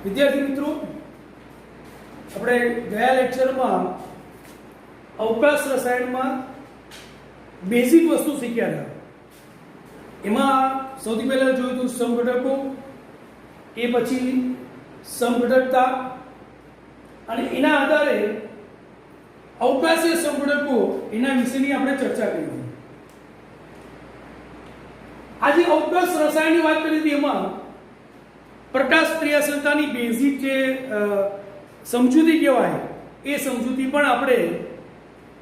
વિદ્યાર્થી મિત્રો, આપણે ગયા લેક્ચરમાં અવકાશ રસાયણમાં બેઝિક વસ્તુ શીખ્યા હતા. એમાં સૌથી પહેલા જોયું હતું સમઘટકો, એ પછી સમઘટકતા, અને એના આધારે અવકાશીય સમઘટકો એના વિશેની આપણે ચર્ચા કરી હતી. આજે અવકાશ રસાયણની વાત કરી હતી. એમાં પ્રકાશ ક્રિયાશીલતાની બેઝિક જે સમજૂતી કહેવાય એ સમજૂતી પણ આપણે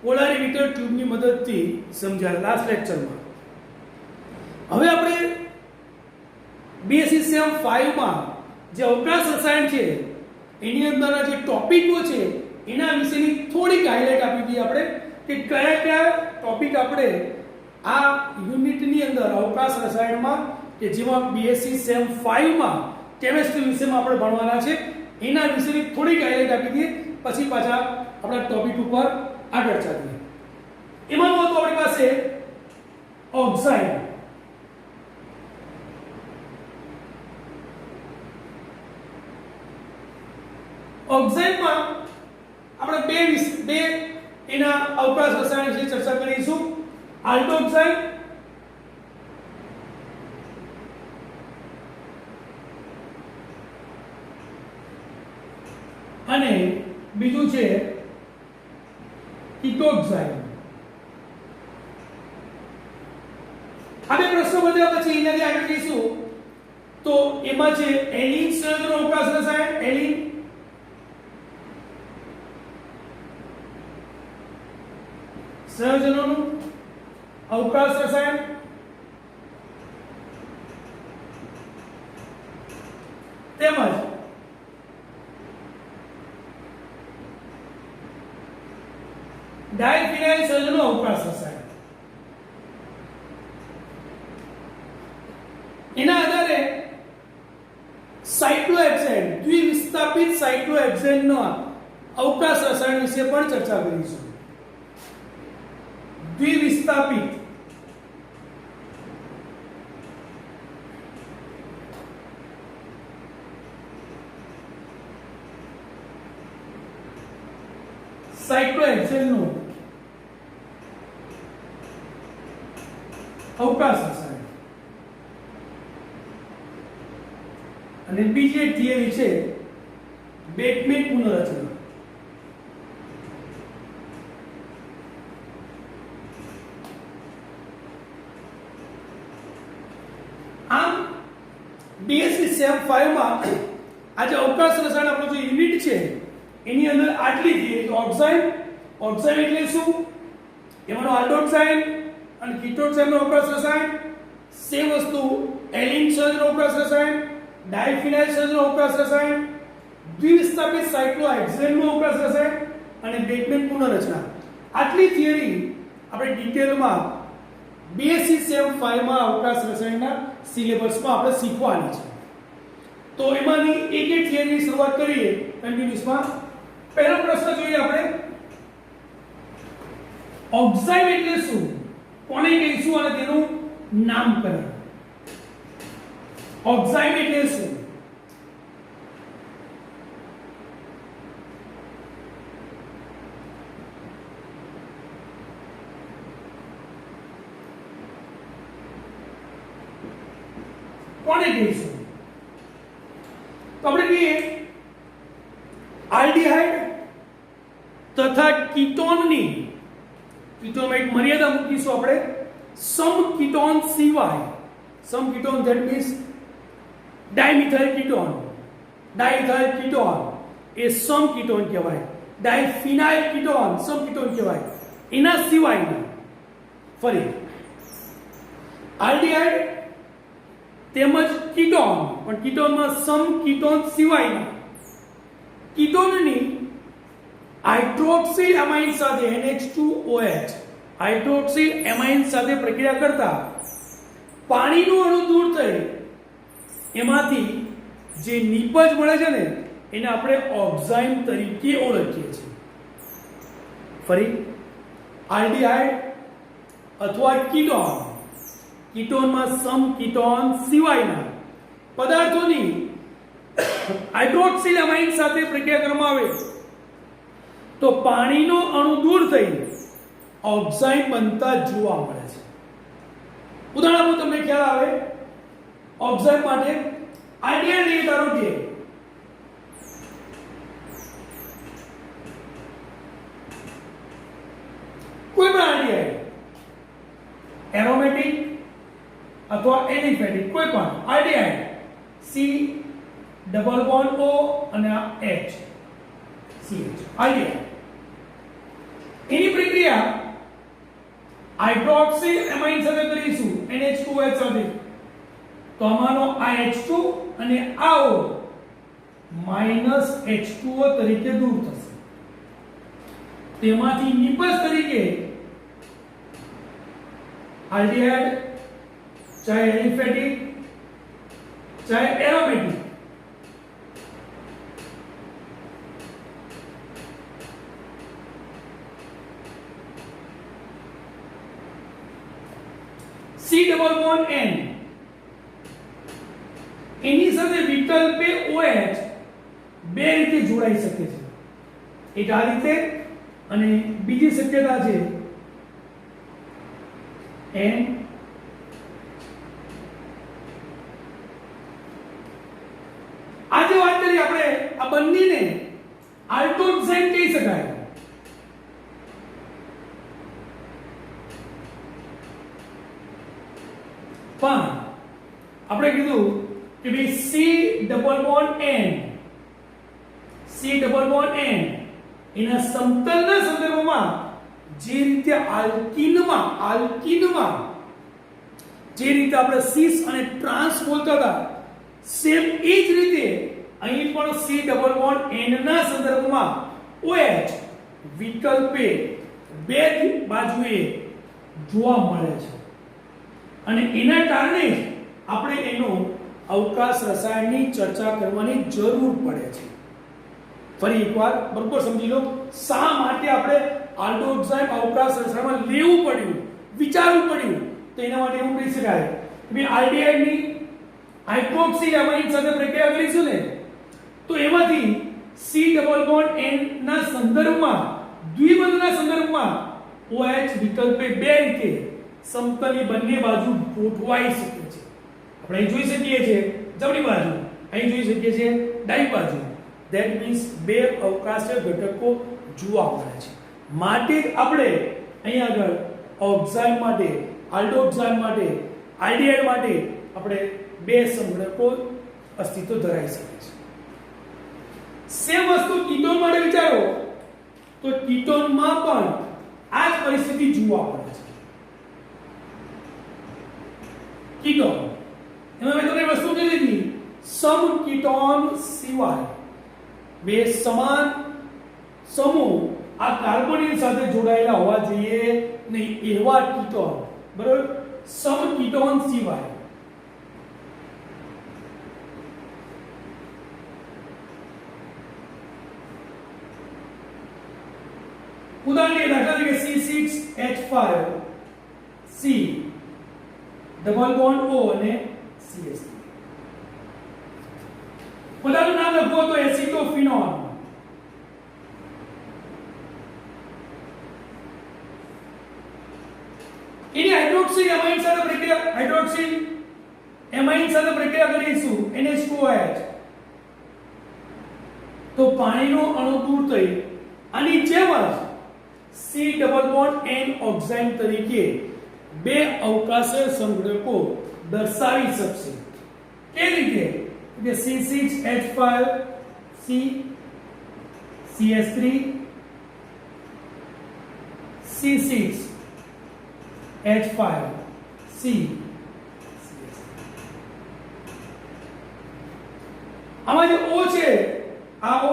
પોલારિમીટર ટ્યુબની મદદથી સમજાય લાસ્ટ લેક્ચરમાં. હવે આપણે BSc સેમ 5 માં જે અવકાશ રસાયણ છે એની અંદરના જે ટોપિકો છે એના વિશેની થોડીક હાઇલાઇટ આપી દીધી આપણે કે કયા કયા ટોપિક આપણે આ યુનિટની અંદર અવકાશ રસાયણમાં કે જેમાં BSc સેમ 5 માં કેમેસ્ટ્રી વિષયમાં આપણે ભણવાના છે એના વિશેની થોડીક હાઇલાઇટ આપી દઈએ, પછી પાછા આપણા ટોપિક ઉપર આગળ ચાલીએ. એમાં તો આપણી પાસે ઓક્સાઇડ, ઓક્સાઇડમાં આપણે બે એના અવકાશ રસાયણ વિશે ચર્ચા કરીશું. આલ્ટોક્સાઇડ અને બીજું છે કીટોક્સાઇડ. આ બે પ્રશ્નો બધા પછી એનાથી આગળ જઈશું. તો એમાં છે એલિન સંયોજનો અવકાશ રસાયણ, એલિન સંયોજનોનું અવકાશ રસાયણ, તેમજ ડાયફિનાઇલ સંયોજનો અવકાશ રસાયણ. એના આધારે સાયક્લોહેક્સેન, દ્વિવિસ્થાપિત સાયક્લોહેક્સેનનો અવકાશ રસાયણ વિશે પણ ચર્ચા કરીશું. દ્વિવિસ્થાપિત સાયક્લોહેક્સેનનો અવકાશ રસાયણ. અને બીજી એક થિયરી છે બેટમેન પુનર્રચના. આમ BSc સેમ 5 માં આજે અવકાશ રસાયણ આપણો જે યુનિટ છે એની અંદર આટલી થિયરી. ઓક્સાઇડ, ઓક્સાઇડ એટલે શું? એમાંનો આલ્ટોક્સાઇડ અને કીટોક્સાઇડનો અવકાશ રસાયણ. સેમ વસ્તુ એલિન સંયોજનો અવકાશ રસાયણ, ડાયફિનાઇલ સંયોજનો અવકાશ રસાયણ, દ્વિવિસ્થાપિત સાયક્લોહેક્સેનનો અવકાશ રસાયણ અને બેટમેન પુનર્રચના. આટલી થિયરી આપણે ડિટેલમાં BSc સેમ 5 માં અવકાશ રસાયણના સિલેબસમાં આપણે શીખવાની છે. તો એમાંની એક એક થિયરીની શરૂઆત કરીએ કન્ટિન્યુઅસમાં. પહેલો પ્રશ્ન જોઈએ આપણે, ઓક્સાઇડ એટલે શું, કોને કહીશું અને તેનું નામકરણ. ઓક્સાઇડ એટલે શું? કોને કહીશું? તો આપણે કહીએ આલ્ડીહાઇડ તથા કીટોનની, કીટોનમાં એક મર્યાદા મૂકીશું આપણે, સમ કીટોન સિવાય, સમ ketone that means dimethyl ketone, diethyl ketone એ સમ કીટોન કહેવાય, ડાયફિનાઇલ કીટોન સમ કીટોન કહેવાય. એના સિવાયના ફરી આલ્ડીહાઇડ તેમજ કીટોન, પણ કીટોનમાં સમ કીટોન સિવાયના કીટોનની હાઇડ્રોક્સિલ એમાઇન સાથે NH2OH હાઇડ્રોક્સિલ એમાઇન સાથે પ્રક્રિયા કરતા પાણીનું અણુ દૂર થઈ એમાંથી જે નિપજ મળે છે ને એને આપણે ઓક્સાઇડ તરીકે ઓળખીએ છીએ. ફરી આલ્ડીહાઇડ અથવા કીટોન, કીટોનમાં સમ કીટોન સિવાયના પદાર્થોની હાઇડ્રોક્સિલ એમાઇન સાથે પ્રક્રિયા કરવામાં આવે તો પાણીનો અણુ દૂર થઈ ઓક્સાઇડ બનતા જોવા મળે છે. ઉદાહરણ તમને ખ્યાલ આવે ઓક્સાઇડ માટે આઈડિયા લઈએ, ધારો કે કોઈ પણ આઈડિયા એરોમેટિક અથવા એલિફેટિક કોઈ પણ idea C double bond O અને આ એચ CH આઈડિયા એની પ્રક્રિયા હાઇડ્રોક્સી એમાઇન સાથે કરીશું NH2OH સાથે તો આમાંનો આ H2 અને આ O -H2O તરીકે દૂર થશે. તેમાંથી નિપજ તરીકે આલ્ડિહાઇડ ચાહે એલિફેટિક ચાહે aromatic C double bond N એની સાથે વિકલ્પે OH બે રીતે જોડાઈ શકે છે. એક આ રીતે અને બીજી શક્યતા છે N આજે વાત કરીએ આપણે આ બંનેને આલ્ટોક્સાઇડ કહી શકાય. પણ આપણે કીધું કે ભાઈ C ડબલ બોન્ડ N એના સમતલના સંદર્ભમાં જે રીતે આલ્કીનમાં જે રીતે આપણે સિસ અને ટ્રાન્સ બોલતા હતા સેમ એ જ રીતે અહીં પણ C ડબલ બોન્ડ N ના સંદર્ભમાં OH વિકલ્પે બે બાજુએ જોવા મળે છે અને એના કારણે આપણે એનો અવકાશ રસાયણની ચર્ચા કરવાની જરૂર પડે છે. ફરી એકવાર બરોબર સમજી લો શા માટે આપણે આલ્ડોક્સાઇડ અવકાશ રસાયણમાં લેવું પડ્યું, વિચારવું પડ્યું. તો એના માટે એવું કહી શકાય કે આલ્ડિહાઇડની હાઇડ્રોક્સિલ એમાઇન સાથે પ્રક્રિયા કરીશું ને તો એમાંથી C ડબલ બોન્ડ N ના સંદર્ભમાં દ્વિબંધના સંદર્ભમાં OH વિકલ્પે બે રીતે સમતલની બંને બાજુ ગોઠવાઈ શકે છે. આપણે અહીં જોઈ શકીએ છીએ જમણી બાજુ, અહીં જોઈ શકીએ છીએ ડાબી બાજુ. ધેટ મીન્સ બે અવકાશીય ઘટકો જોવા મળે છે. માટે જ આપણે અહીં આગળ ઓક્સાઇડ માટે, આલ્ડોક્સાઇડ માટે, આલ્ડિહાઇડ માટે આપણે બે સંઘટકો અસ્તિત્વ ધરાવી શકે છે. સેમ વસ્તુ કીટોન માટે વિચારો તો કીટોનમાં પણ આ જ પરિસ્થિતિ જોવા મળે છે. કીટોન એમાં મેં તમને વસ્તુ કીધી હતી સમ કીટોન સિવાય બે સમાન સમૂહ આ કાર્બોનિલ સાથે જોડાયેલા હોવા જોઈએ નહીં એવા કીટોન, બરોબર, સમ કીટોન સિવાય. ઉદાહરણ દાખલા તરીકે C6H5 C double bond O અને CH3. પદાર્થનું નામ લખો તો એસિટોફિનોલ. એની હાઇડ્રોક્સિલ એમાઇન સાથે પ્રક્રિયા કરીશું NH2OH તો પાણીનો અણુ દૂર થઈ આની જેમ જ C double bond N oxide તરીકે બે અવકાશીય સંઘટકો દર્શાવી શકશે. કેવી રીતે? કે C6H5 C CH3 C6H5 C આમાં જે O છે આ O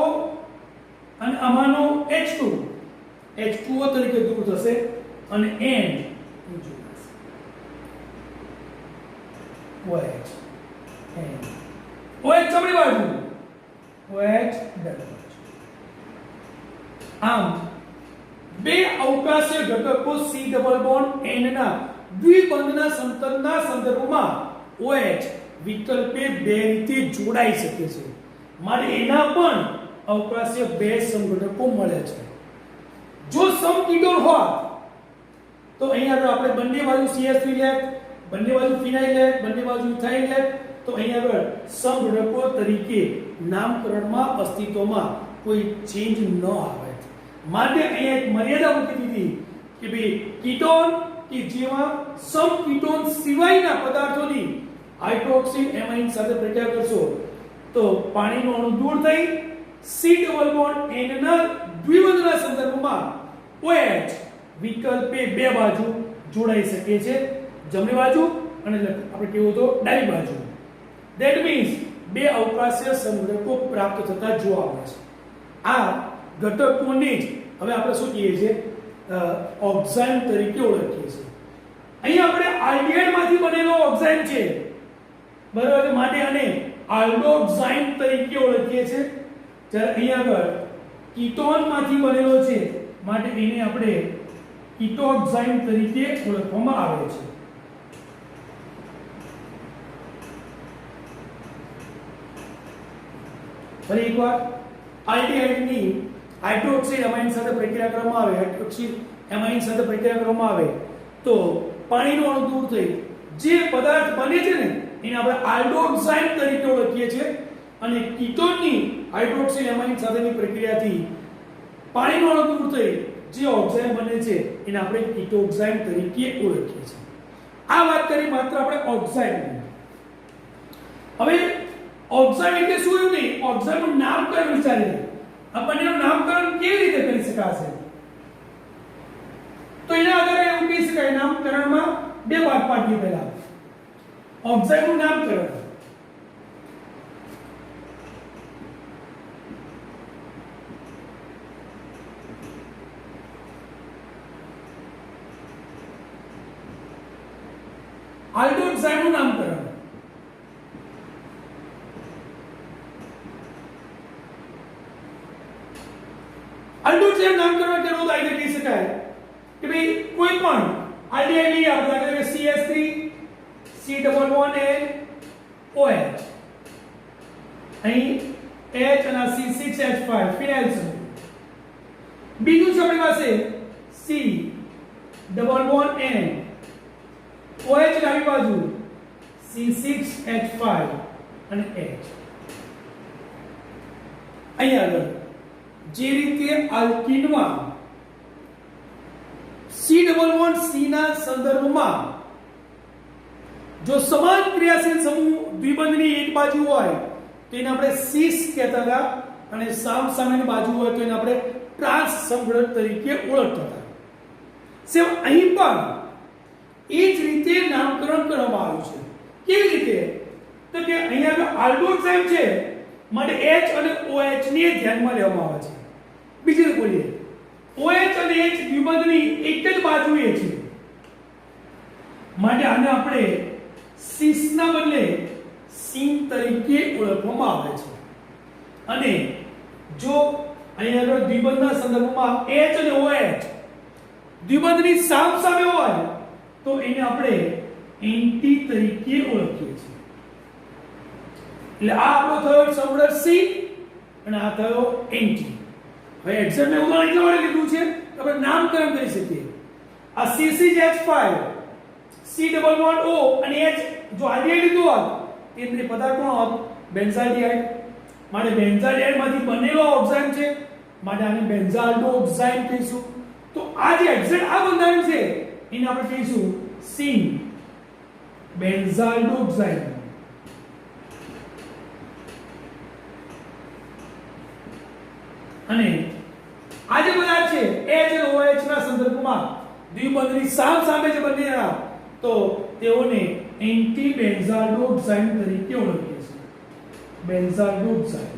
અને આમાંનો H2O તરીકે દૂર થશે અને N OH જમણી બાજુ OH ડાબી બાજુ. આમ બે અવકાશીય ઘટકો C ડબલ બોન્ડ N ના દ્વિબંધના સમતલના સંદર્ભમાં OH વિકલ્પે બે રીતે જોડાઈ શકે છે. માટે એના પણ અવકાશીય બે સમઘટકો મળે છે. જો સમકીટોન હોય તો અહીંયા આગળ આપણે બંને બાજુ CH3 લે, બંને બાજુ ફિનાઇલ લે, બંને બાજુ ઇથાઇલ લે, તો અહીંયા આગળ સમઘટકો તરીકે નામકરણમાં અસ્તિત્વમાં કોઈ ચેન્જ ન આવે. માટે અહીંયા એક મર્યાદા મૂકી દીધી કે ભાઈ કીટોન કે જેમાં સમકીટોન સિવાયના પદાર્થોની હાઇડ્રોક્સિલ એમાઇન સાથે પ્રક્રિયા કરશો તો પાણીનો અણુ દૂર થઈ C ડબલ બોન્ડ N ના દ્વિબંધના સંદર્ભમાં OH વિકલ્પે બે બાજુ જોડાઈ શકે છે, જમણી બાજુ અને આપણે કહેવું તો ડાબી બાજુ. ધેટ મીન્સ બે અવકાશીય સંઘટકો પ્રાપ્ત થતા જોવા મળે છે. આ ઘટકોને જ હવે આપણે શું કહીએ છીએ ઓક્સાઇન તરીકે ઓળખીએ છીએ. અહીં આપણે આલ્ડિહાઇડ માંથી બનેલો ઓક્સાઇન છે બરાબર, માટે આને આલ્ડોક્સાઇન તરીકે ઓળખીએ છીએ. જ્યારે અહીં આગળ કીટોન માંથી બનેલો છે માટે એને આપણે કીટોક્સાઇન તરીકે ઓળખવામાં આવે છે. ફરી એકવાર આલ્ડિહાઇડની હાઇડ્રોક્સિલ એમાઇન સાથે પ્રક્રિયા કરવામાં આવે, હાઇડ્રોક્સિલ એમાઇન સાથે પ્રક્રિયા કરવામાં આવે તો પાણીનો અણુ દૂર થઈ જે પદાર્થ બને છે ને એને આપણે આલ્ડોક્સાઇન તરીકે ઓળખીએ છીએ. અને કીટોનની હાઇડ્રોક્સિલ એમાઇન સાથેની પ્રક્રિયાથી પાણીનો અણુ દૂર થઈ જે ઓક્સાઇન બને છે એને આપણે કીટોક્સાઇન તરીકે ઓળખીએ છીએ. આ વાત કરી માત્ર આપણે ઓક્સાઇડની. હવે ઓક્સાઇડ એટલે શું એવું નહીં, ઓક્સાઇડનું નામકરણ વિચારીએ આ બંનેનું નામકરણ કેવી રીતે કરી શકાશે તો એના આધારે એવું કહી શકાય નામકરણમાં બે ભાગ પાડીએ. પહેલા ઓક્સાઇડનું નામકરણ. આલ્ડોક્સાઇડનું નામકરણ. આલ્ડોક્સાઇડ નામકરણ કરવું તો આઈને કહી શકાય કે ભાઈ કોઈ પણ આલ્ડિહાઇડ લઈએ આપણે દાખલા કે CH3 C double bond A OH અહીં H અને C6H5 ફિનાઇલ સમૂહ. બીજું છે આપણી પાસે C double bond N OH ડાબી બાજુ C6H5 અને H. અહીંયા આગળ જે રીતે આલ્કીનમાં C ડબલ બોન્ડ C ના સંદર્ભમાં જો સમાન ક્રિયાશીલ સમૂહ દ્વિબંધની એક બાજુ હોય તો એને આપણે સિસ કહેતા હતા અને સામસામેની બાજુ હોય તો એને આપણે ટ્રાન્સ સમઘટક તરીકે ઓળખતા હતા. સેમ અહીં પણ એ જ રીતે નામકરણ કરવામાં આવ્યું છે. કેવી રીતે તો કે અહીંયા આલ્ડોક્સાઇડ છે માટે H અને OH ને ધ્યાનમાં લેવામાં આવે છે. બીજી રીતે બોલીએ OH અને H દ્વિબંધની એક જ બાજુએ છે માટે આને આપણે સિસ ના બદલે સિન તરીકે ઓળખવામાં આવે છે. અને જો અહીંયા આગળ દ્વિબંધના સંદર્ભમાં H અને OH દ્વિબંધની સામસામે હોય તો એને આપણે એન્ટી તરીકે ઓળખીએ છીએ. એટલે આ આપણો થયો સમઘટક C અને આ થયો એન્ટી. હવે એક્ઝામ્પલ ઉદાહરણ એટલા માટે લીધું છે કે આપણે નામકરણ કરી શકીએ. આ C6H5 C double bond O અને H જો આલ્ડિહાઇડ લીધું હોત તે પદાર્થ કોણ હોત બેન્ઝાલ્ડિહાઇડ. માટે બેન્ઝાલ્ડિહાઇડ માંથી બનેલો ઓક્સાઇડ છે માટે આને બેન્ઝાલ્ડોક્સાઇડ કહીશું. તો આ જે એક્ઝેક્ટ આ બંધારણ છે એને આપણે કહીશું સિન બેન્ઝાલ્ડોક્સાઇડ. અને આ જે પદાર્થ છે H અને OH ના સંદર્ભમાં દ્વિબંધની સામે જે બનેલા તો તેઓને એન્ટી બેન્ઝાલ્ડોક્સાઇડ તરીકે ઓળખીએ છીએ. બેન્ઝાલ્ડોક્સાઇડ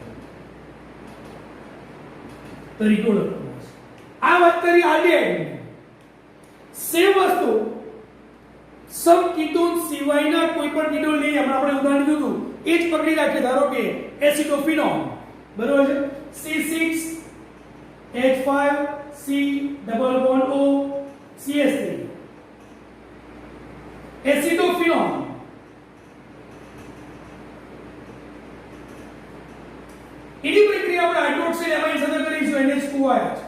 તરીકે ઓળખવામાં આવે છે. આ વાત કરી આલ્ડિહાઇડ. સેમ વસ્તુ સમકીટોન સિવાયના કોઈ પણ કીટોન લઈએ હમણાં આપણે ઉદાહરણ લીધું એ જ પકડી રાખીએ. ધારો કે એસિટોફિનોન બરોબર છે C6H5 C double bond O CH3 એસિટોફિનોન hydroxyl amine સાથે કરીશું NH2OH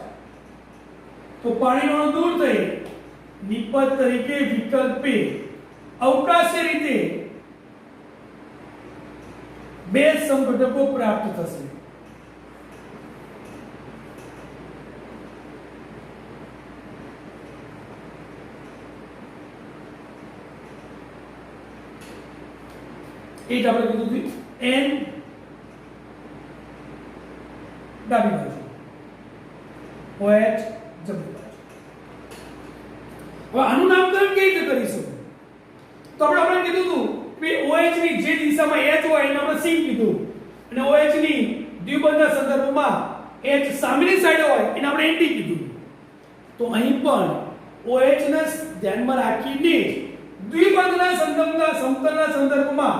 તો પાણીનો અણુ દૂર થઈ નિપજ તરીકે વિકલ્પે અવકાશી રીતે બે સમઘટકો પ્રાપ્ત થશે. એ જ આપણે કીધું હતું N ડાબી બાજુ OH જમણી બાજુ. હવે આનું નામકરણ કેવી રીતે કરીશું? તો આપણે કીધું હતું કે OH ની જે દિશામાં H હોય એને આપણે C કીધું અને OH ની દ્વિબંધના સંદર્ભમાં H સામેની સાઈડ હોય એને આપણે NT કીધું. તો અહીં પણ OH ને ધ્યાનમાં રાખીને દ્વિબંધના સંદર્ભના સમતલના સંદર્ભમાં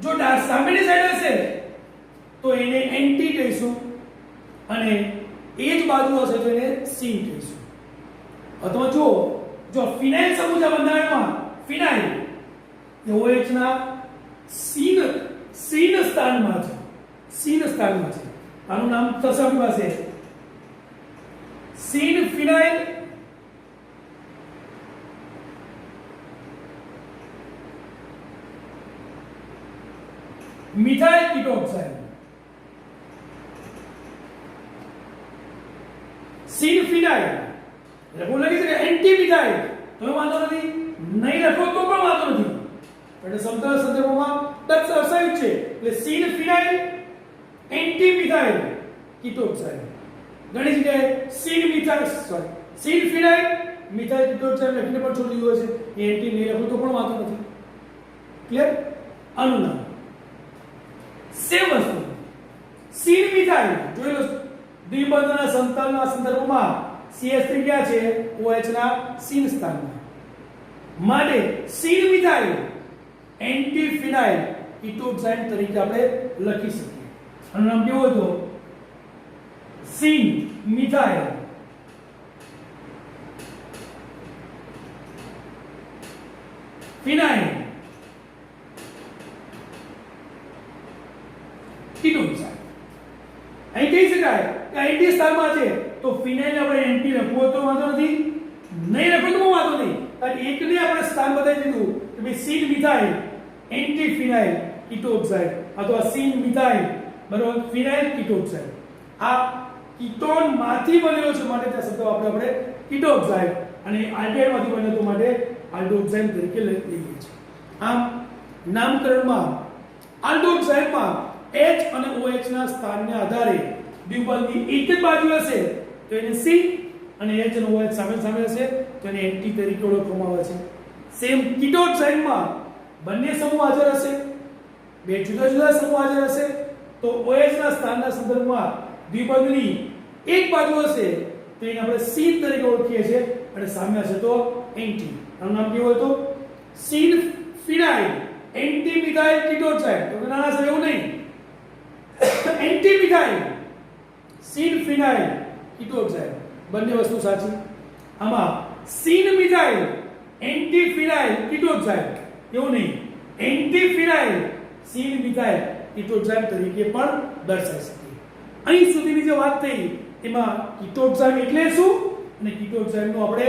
જો સામેની સાઈડ હશે તો એને NT કહીશું અને એ જ બાજુ હશે તો એને C કહીશું. અથવા જો ફિનાઇલ સમૂહના બંધારણમાં ફિનાઇલ એ OH ના C ના સ્થાનમાં છે. આનું નામ થશે આપણી પાસે સીન ફિનાઇલ મિથાઇલ કીટોક્સાઇડ. સીન ફિનાઇલ એટલે હું લખી શકે એન્ટી મિથાઇલ તો વાંધો નથી, નહીં લખો તો પણ વાંધો નથી. એટલે સમતલ સંદર્ભમાં દર્શાવ્યું છે એટલે સીન ફિનાઇલ એન્ટી મિથાઇલ કીટોક્સાઇડ. ઘણી જગ્યાએ સીન ફિનાઇલ મિથાઇલ કીટોક્સાઇડ લખીને પણ છોડી દીધું છે. એ એન્ટી નહીં લખો તો પણ વાંધો નથી. ક્લિયર? આનું નામ સેમ વસ્તુ સીન મિથાઇલ જોઈ લો દ્વિબંધના સમતલના સંદર્ભમાં CH3 ક્યાં છે? OH ના સીન સ્થાનમાં. માટે સીન મિથાઇલ એન્ટી ફિનાઇલ કીટોક્સાઇડ તરીકે આપણે લખી શકીએ. આનું નામ કેવું હતું? સીન મિથાઇલ ફિનાઇલ કીટોક્સાઇડ. અહીં કહી શકાય કે એન્ટી સ્થાનમાં છે તો ફિનાઇલ આપણે એન્ટી લખવું તો વાંધો નથી, નહીં લખવું તો વાંધો નહીં. કારણ એકને આપણે સ્થાન બતાવી દીધું કે ભાઈ સીન મિથાઇલ એન્ટી ફિનાઇલ કીટોક્સાઇડ અથવા સીન મિથાઇલ બરાબર ફિનાઇલ કીટોક્સાઇડ. આ કીટોન માંથી બનેલો છે માટે તે શબ્દ આપણે કીટોક્સાઇડ અને આલ્ડિહાઇડ માંથી બનેલો તો માટે આલ્ડોક્સાઇડ તરીકે લઈએ છીએ. આમ નામકરણમાં આલ્ડોક્સાઇડમાં H અને OH ના સ્થાનને આધારે દ્વિબંધની એક જ બાજુ હશે તો એને C અને H અને OH સામે હશે તો એને NT તરીકે ઓળખવામાં આવે છે. સેમ કીટોક્સાઇડમાં બંને સમૂહ હાજર હશે, બે જુદા જુદા સમૂહ હાજર હશે તો OH ના સ્થાનના સંદર્ભમાં દ્વિબંધની એક બાજુ હશે તો એને આપણે C તરીકે ઓળખીએ છીએ અને સામે હશે તો NT. આનું નામ કેવું હતું? સીન ફિનાઇલ એન્ટી મિથાઇલ કીટોક્સાઇડ. તો નાના સર એવું નહીં, એન્ટી મિથાઇલ સીન ફિનાઇલ કીટોક્સાઇડ બંને વસ્તુ સાચી. આમાં સીન મિથાઇલ એન્ટી ફિનાઇલ કીટોક્સાઇડ એવું નહીં, એન્ટી ફિનાઇલ સીન મિથાઇલ કીટોક્સાઇડ તરીકે પણ દર્શાવી શકીએ. અહીં સુધીની જે વાત થઈ એમાં કીટોક્સાઇડ એટલે શું અને કીટોક્સાઇડનું આપણે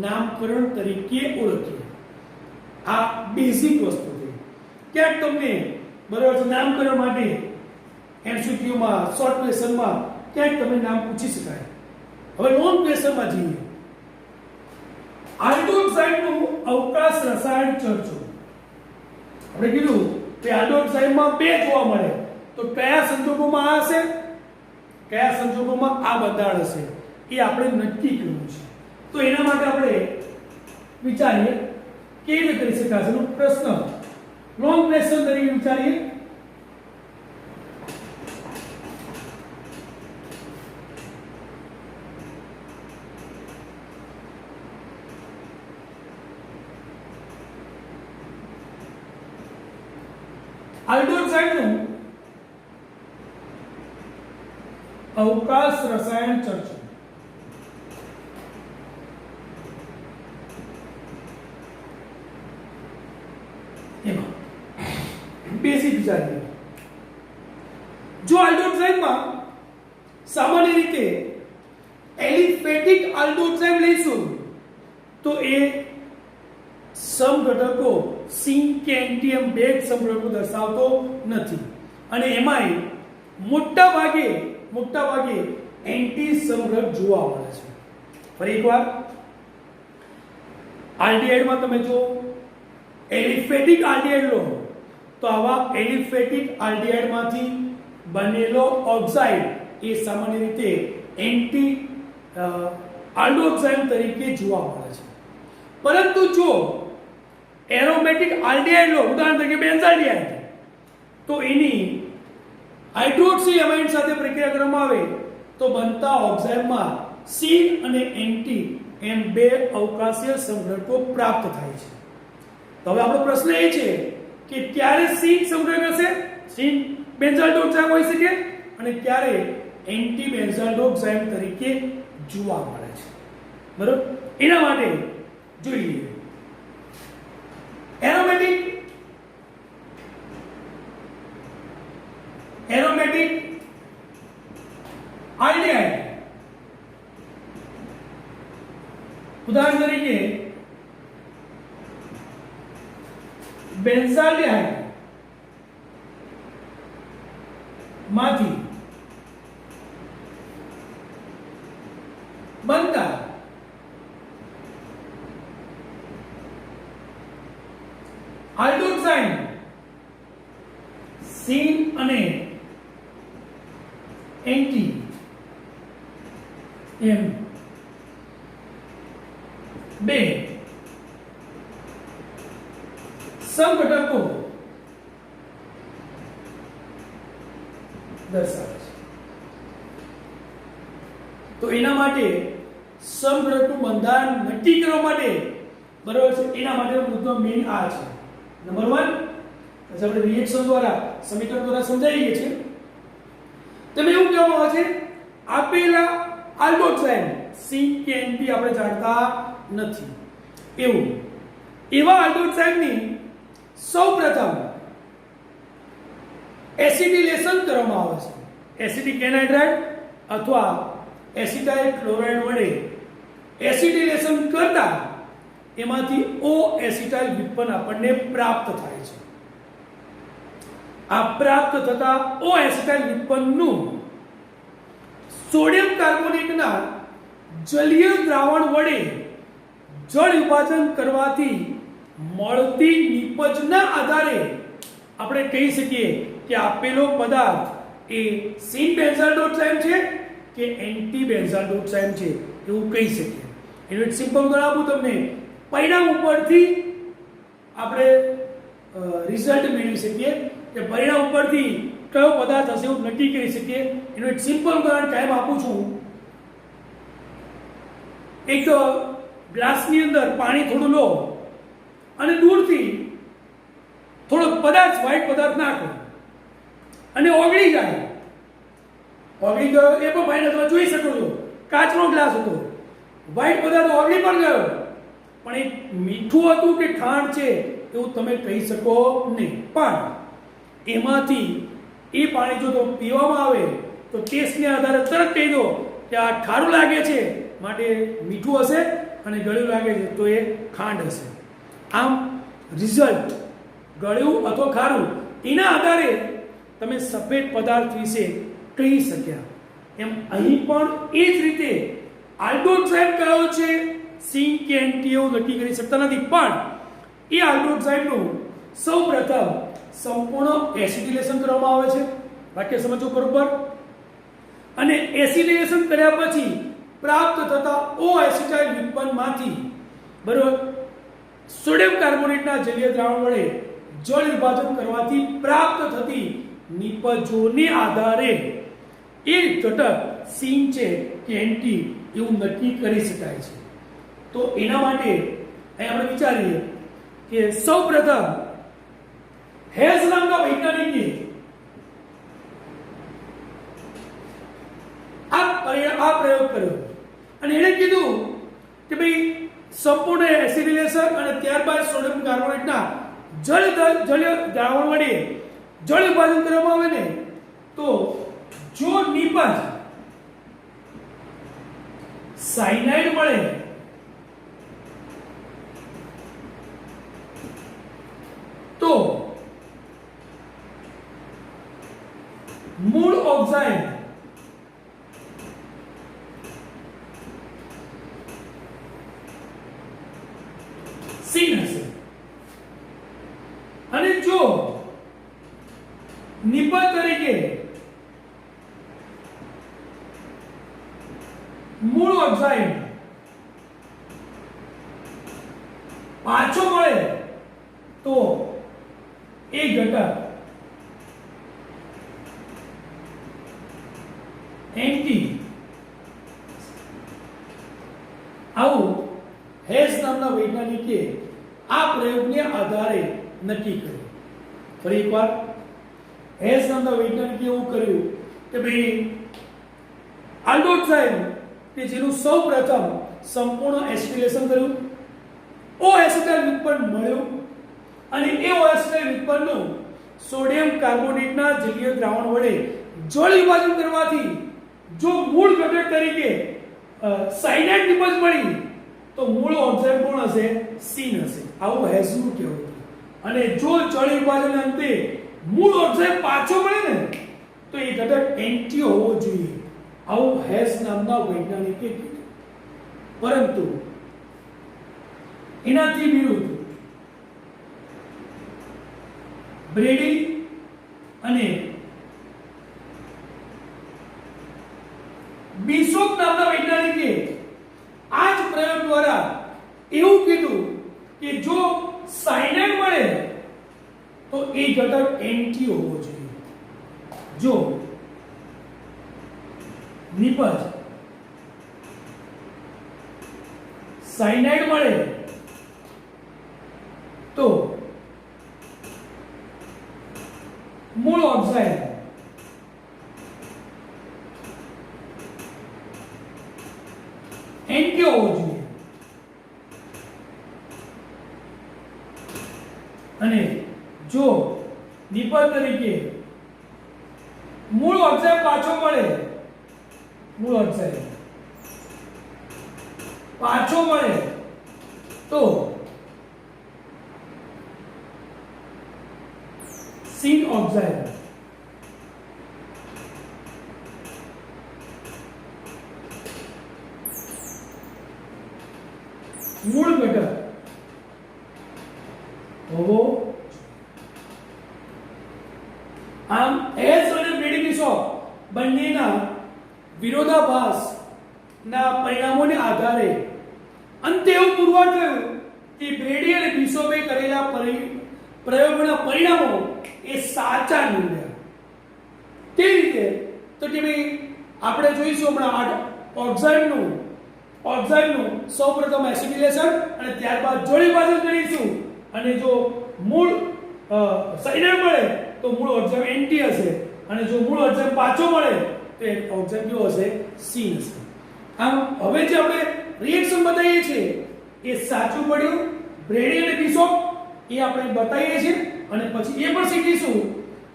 નામકરણ તરીકે ઓળખીએ. આ બેઝિક વસ્તુ છે. ક્યાંક તમને બરાબર છે નામકરણ માટે MCQમાં શોર્ટ ક્વેશ્ચનમાં ક્યાંક તમને નામ પૂછી શકાય. હવે લોંગ ક્વેશ્ચનમાં જઈએ. આલ્ડોક્સાઇડનું અવકાશ રસાયણ ચર્ચો. આપણે કીધું કે આલ્ડોક્સાઇડમાં બે જોવા મળે તો કયા સંજોગોમાં આ હશે, કયા સંજોગોમાં આ બંધારણ હશે એ આપણે નક્કી કરવું છે. તો એના માટે આપણે વિચારીએ કેવી રીતે કરી શકાશે એનો પ્રશ્ન લોંગ ક્વેશ્ચન તરીકે વિચારીએ. આલ્ડોક્સાઇડનું અવકાશ રસાયણ ચર્ચો. એમાં બેઝિક વિચારીએ. જો આલ્ડોક્સાઇડમાં સામાન્ય રીતે એલિફેટિક આલ્ડોઝાઇમ લઈશું તો એ સમઘટકો સિન કે એન્ટી એમ બે સમઘટકો દર્શાવતો નથી અને એમાંય મોટા ભાગે એન્ટી સમઘટક જોવા મળે છે. ફરી એકવાર આલ્ડીહાઇડમાં તમે જો એલિફેટિક આલ્ડીહાઇડ લો તો આવા એલિફેટિક આલ્ડીહાઇડમાંથી બનેલો ઓક્સાઇડ એ સામાન્ય રીતે એન્ટી આલ્ડોઝાઇમ તરીકે જોવા મળે છે. પરંતુ જો એરોમેટિક આલ્ડીહાઇડ લો, ઉદાહરણ તરીકે બેન્ઝાલ્ડિહાઇડ, તો એની હાઇડ્રોક્સી એમાઇડ સાથે પ્રક્રિયા કરવામાં આવે તો બનતા ઓક્સાઇડમાં સિન અને એન્ટી એમ બે અવકાશીય સમઘટકો પ્રાપ્ત થાય છે. તો હવે આપણો પ્રશ્ન એ છે કે ક્યારે સિન સમઘટક હશે, સિન બેન્ઝાલ્ડોઝાઇમ હોઈ શકે અને ક્યારે એન્ટી બેન્ઝાલ્ડોઝાઇમ તરીકે જોવા મળે છે. બરોબર, એના માટે જોઈએ એરોમેટિક આલ્ડીહાઇડ, ઉદાહરણ તરીકે બેન્ઝાલ્ડિહાઇડ માંથી બનતા આલ્ડોઝાઇમ સિન અને એન્ટી એમ બે સમઘટકો દર્શાવે છે. તો એના માટે સમઘટકનું બંધારણ નક્કી કરવા માટે, બરાબર છે, એના માટેનો મુદ્દો મેઇન આ છે. નંબર 1, પછી આપણે રિએક્શન દ્વારા સમીકરણ દ્વારા સમજાવીએ છીએ. તમે એવું કહેવામાં આવે છે આપેલા આલ્ડોઝાઇમ સિન કે એન્ટી આપણે જાણતા નથી, એવા આલ્ડોઝાઇમની સૌપ્રથમ એસિડિલેશન કરવામાં આવે છે. એસિટિક એનહાઇડ્રાઇડ અથવા એસિટાઇલ ક્લોરાઇડ વડે એસિડિલેશન કરતા એમાંથી O એસિટાઇલ વ્યુત્પન્ન આપણને પ્રાપ્ત થાય છે. આ પ્રાપ્ત થતા O એસિટાઇલ વ્યુત્પન્નનું સોડિયમ કાર્બોનેટના જલીય દ્રાવણ વડે જળ વિભાજન કરવાથી મળતી નિપજના આધારે આપણે કહી શકીએ કે આપેલો પદાર્થ એ સિન બેન્ઝાલ્ડોઝાઇમ છે કે એન્ટી બેન્ઝાલ્ડોઝાઇમ છે એવું કહી શકીએ. એનું એક સિમ્પલ ઉદાહરણ આપું તમને, પરિણામ ઉપરથી આપણે રિઝલ્ટ મેળવી શકીએ કે પરિણામ ઉપરથી કયો પદાર્થ હશે એવું નક્કી કરી શકીએ. એનું એક સિમ્પલ ઉદાહરણ કાયમ આપું છું. એક ગ્લાસની અંદર પાણી થોડું લો અને દૂરથી થોડો પદાર્થ, વ્હાઈટ પદાર્થ નાખો અને ઓગળી જાય. ઓગળી ગયો એ પણ ભાઈને તમે જોઈ શકો છો, કાચનો ગ્લાસ હતો, વ્હાઈટ પદાર્થ ઓગળી પણ ગયો, પણ એ મીઠું હતું કે ખાંડ છે એવું તમે કહી શકો નહીં. પણ એમાંથી એ પાણી જો તો પીવામાં આવે તો ટેસ્ટને આધારે તરત કહી દો કે આ ખારું લાગે છે માટે મીઠું હશે અને ગળ્યું લાગે છે તો એ ખાંડ હશે. આમ રિઝલ્ટ ગળ્યું અથવા ખારું એના આધારે તમે સફેદ પદાર્થ વિશે કહી શક્યા. એમ અહીં પણ એ જ રીતે આલ્ડોઝાઇમ કયો છે, સિન કે એન્ટી એવું નક્કી કરી શકતા નથી, પણ એ આલ્ડોઝાઇમનું સૌપ્રથમ સંપૂર્ણ એસિડિલેશન કરવામાં આવે છે. વાક્ય સમજો બરોબર. અને એસિડિલેશન કર્યા પછી પ્રાપ્ત થતા O એસિટાઇલ વ્યુત્પન્નમાંથી, બરોબર, સોડિયમ કાર્બોનેટના જલીય દ્રાવણ વડે જળ વિભાજન કરવાથી પ્રાપ્ત થતી નિપજોને આધારે એ ઘટક સિન છે કે એન્ટી એવું નક્કી કરી શકાય છે. તો એના માટે અહીં આપણે વિચારીએ કે સૌપ્રથમ હેઝ નામના વૈજ્ઞાનિકે આ પ્રયોગ કર્યો અને એણે કીધું કે ભાઈ સંપૂર્ણ એસિડિલેશન અને ત્યારબાદ સોડિયમ કાર્બોનેટના જળ દ્રાવણ વડે જળ વિભાજન કરવામાં આવે ને તો જો નિપજ સાયનાઇડ મળે તો મૂળ ઓક્સાઇડ સીન હશે અને જો નિપજ તરીકે મૂળ ઓક્સાઇડ પાછો મળે તો એ ઘટક એન્ટી આવું હેસ નામના વૈજ્ઞાનિકે આ પ્રયોગને આધારે નક્કી કર્યું. ફરી એકવાર હેસ નામના વૈજ્ઞાનિકે એવું કર્યું કે ભાઈ આલ્ડોસાઇડ કે જેનું સૌપ્રથમ સંપૂર્ણ એસિટિલેશન કર્યું, ઓ એસિટાઇલ ઉત્પન્ન મળ્યું અને એ ઓ એસિટાઇલ ઉત્પન્નનું સોડિયમ કાર્બોનેટના જલીય દ્રાવણ વડે જળ વિભાજન કરવાથી જો મૂળ ઘટક તરીકે સાયનાઇડ નિપજ મળી તો મૂળ ઓક્સાઇડ કોણ હશે? સીન હશે. આવું હેસનું કહેવું. અને જો જળ વિભાજન અંતે મૂળ ઓક્સાઇડ પાછો મળે ને તો એ ઘટક એન્ટી હોવો જોઈએ. આવું હેસ નામના વૈજ્ઞાનિકે કીધું. પરંતુ એનાથી વિરુદ્ધ બ્રેડી અને બિશોપ નામના વૈજ્ઞાનિકે આ જ પ્રયોગ દ્વારા એવું કીધું કે જો સાયનાઇડ મળે તો એ ઘટક એન્ટી હોવો જોઈએ. જો નિપજ સાયનાઇડ મળે તો મૂળ ઓક્સાઇડ એન્ટી હોવો જોઈએ અને જો નિપજ તરીકે મૂળ ઓક્સાઇડ પાછો મળે, મૂળ ઓક્સાઇડ પાછો મળે તો સીન ઓક્સાઇડ મૂળ ઘટક હોવો. આમ એસ અને બ્રેડી બિશોપ બંનેના વિરોધાભાસ ના પરિણામોને આધારે અંતે એવું પુરવાર થયું કે બ્રેડી અને બિશોપે કરેલા પ્રયોગોના પરિણામો એ સાચા નીવડ્યા. કેવી રીતે? તો કે ભાઈ આપણે જોઈશું હમણાં ઓક્સાઇડનું સૌપ્રથમ એસિટિલેશન અને ત્યારબાદ જળ વિભાજન કરીશું અને જો મૂળ સાયનાઇડ મળે તો મૂળ ઓક્સાઇડ એન્ટી હશે અને જો મૂળ ઓક્સાઇડ પાછો મળે તો એ ઓક્સાઇડ કેવો હશે? સીન હશે. આમ હવે જે આપણે રિએક્શન બતાવીએ છીએ એ સાચું પડ્યું. બ્રેડી અને બિશોપ એ આપણે બતાવીએ છીએ અને પછી એ પણ શીખીશું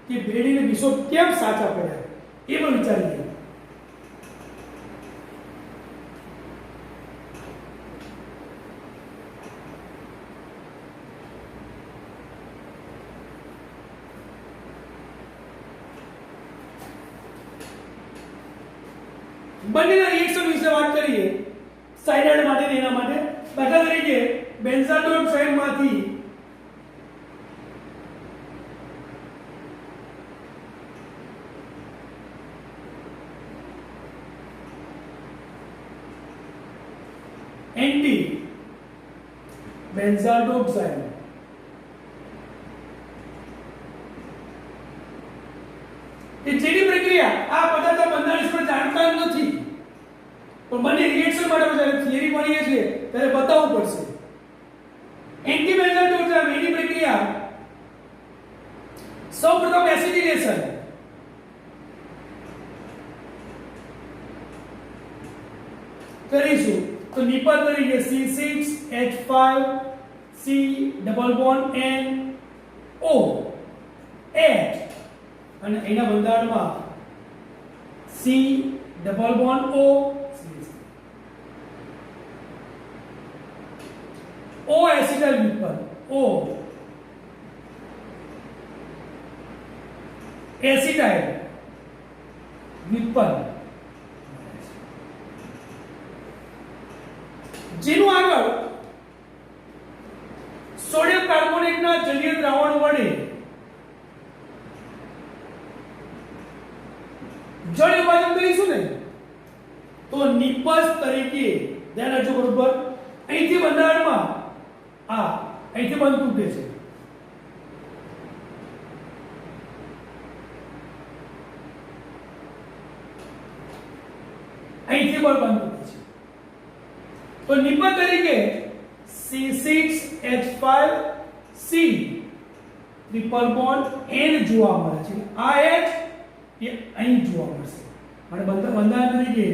કે બ્રેડી અને બિશોપ કેમ સાચા પડ્યા એ પણ વિચારીએ. બંનેના રિએક્શન વિશે વાત કરીએ. સાયનાઇડ માટે એના માટે દાખલા તરીકે બેન્ઝાડોલ સાઇડમાંથી એન્ટી બેન્ઝાડોક્સાઇડ એ જેની પ્રક્રિયા આ પદાર્થ બંધારણ પર જાણતા નથી પણ બંને રિએક્શન માટે જ્યારે થિયરી ભણીએ છીએ ત્યારે બતાવવું પડશે. એન્ટી બેન્ઝાડોક્સાઇડ એની પ્રક્રિયા સૌપ્રથમ એસિટિલેશન કરીશું તો નિપજ તરીકે C6H5 C double bond N O H અને એના બંધારણમાં C double bond O O acetyl વ્યુત્પન્ન O એસિટાઇલ વ્યુત્પન્ન જેનું આગળ સોડિયમ કાર્બોનેટના જલીય દ્રાવણ વડે જળ વિભાજન કરીશું ને તો નિપજ તરીકે ધ્યાન રાખજો બરોબર અહીંથી બંધારણમાં અહીંથી બંધ તૂટે છે અહીંથી બંધ તૂટે છે તો નિપજ તરીકે C6H5C ટ્રિપલ બોન્ડ N જોવા મળે છે આ H એ અહીં જોવા મળશે અને બંધારણ તરીકે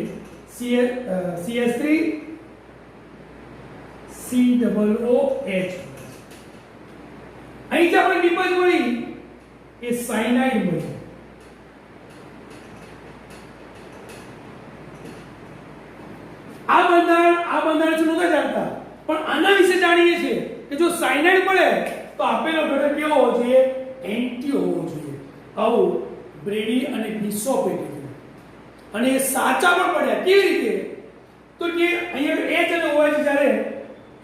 CS3 COOH અહીંથી આપણે નિપજ મળી એ સાયનાઇડ મળી આ બંધારણ છે નહોતા જાણતા પણ આના વિશે જાણીએ છીએ કે જો સાયનાઇડ મળે તો આપેલો ઘટક કેવો હોવો જોઈએ એન્ટી હોવો જોઈએ આવું બ્રેડી અને બિશોપે કીધું અને એ સાચા પણ પડ્યા કેવી રીતે તો કે અહીંયા H અને OH જ્યારે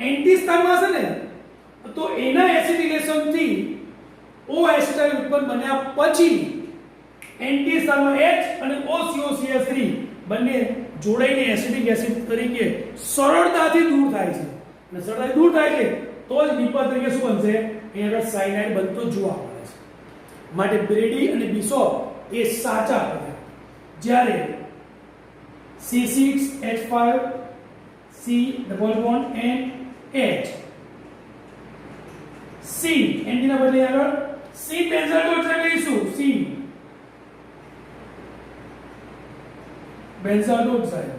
એન્ટી સ્થાનમાં હશે ને તો એના એસિડિકેશન થી O એસિટાઇલ ઉત્પન્ન બન્યા પછી એન્ટી સ્થાનમાં H અને OCOCH3 બંને જોડાઈને એસિડિક એસિડ તરીકે સરળતાથી દૂર થાય છે અને સરળતાથી દૂર થાય છે તો જ નિપજ તરીકે શું બનશે અહીંયા આગળ સાયનાઇડ બનતો જોવા મળે છે માટે બ્રેડી અને બિશોપ એ સાચા પડ્યા જ્યારે C6H5 C double bond N H C anti ના બદલે આગળ C બેન્ઝાઇલ ઓક્સાઇડ લઈશું C બેન્ઝાઇલ ઓક્સાઇડ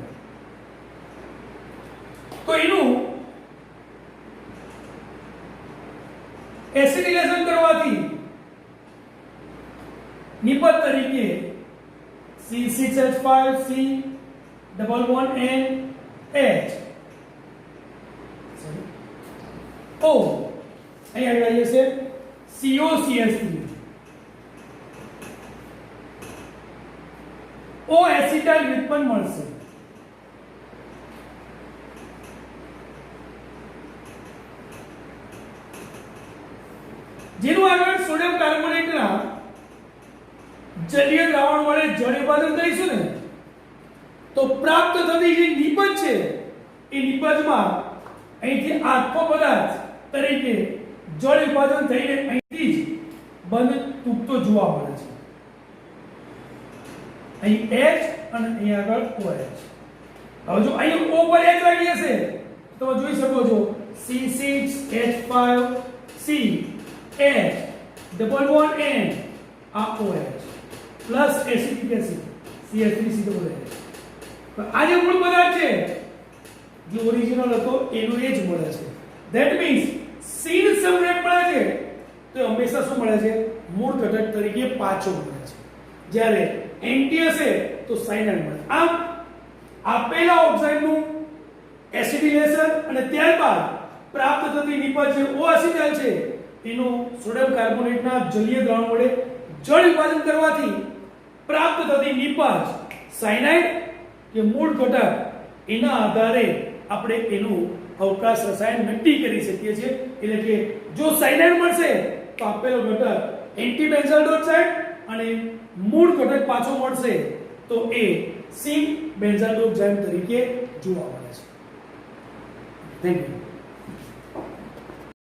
તો એનું એસિડિકેશન કરવાથી નિપજ તરીકે C6H5 C double bond N H O અહીંયા આવી જશે COCH3 O એસિટાઇલ વ્યુત્પન્ન મળશે જેનું આગળ સોડિયમ કાર્બોનેટના જલીય દ્રાવણ વડે જળ વિભાજન કરીશું ને તો પ્રાપ્ત થતી જે નિપજ છે એ નિપજમાં અહીંથી આખો પદાર્થ તરીકે જળ વિભાજન થઈને અહીંથી જ બંધ તૂટતો જોવા મળે છે અહીં H અને અહીં આગળ OH હવે જો અહીં O પર H લાગી હશે તો તમે જોઈ શકો છો C6H5C H double bond N આ OH plus acetic acid CH3COOH આ જે મૂળ પદાર્થ છે જે ઓરિજિનલ હતો એનો એ જ મળે છે ધેટ મીન્સ સીન સબસ્ટ્રેટ મળે છે તો હંમેશા શું મળે છે મૂળ ઘટક તરીકે પાછો મળે છે જ્યારે એન્ટી હશે તો સાયનાઇડ મળે આમ આપેલા ઓક્સાઇડનું એસિડિકેશન અને ત્યારબાદ પ્રાપ્ત થતી નિપજ જે O એસિટાઇલ છે એનું સોડિયમ કાર્બોનેટના જલીય દ્રાવણ વડે જળ વિભાજન કરવાથી પ્રાપ્ત થતી નિપજ સાયનાઇડ કે મૂળ ઘટક એના આધારે આપણે એનું અવકાશ રસાયણ નક્કી કરી શકીએ છીએ એટલે કે જો સાયનાઇડ મળશે તો આપેલો ઘટક એન્ટી બેન્ઝાઇલ ઓક્સાઇડ અને મૂળ ઘટક પાછો મળશે તો એ સિંક બેન્ઝાઇલ ઓક્સાઇડ તરીકે જોવા મળે છે થેન્ક યુ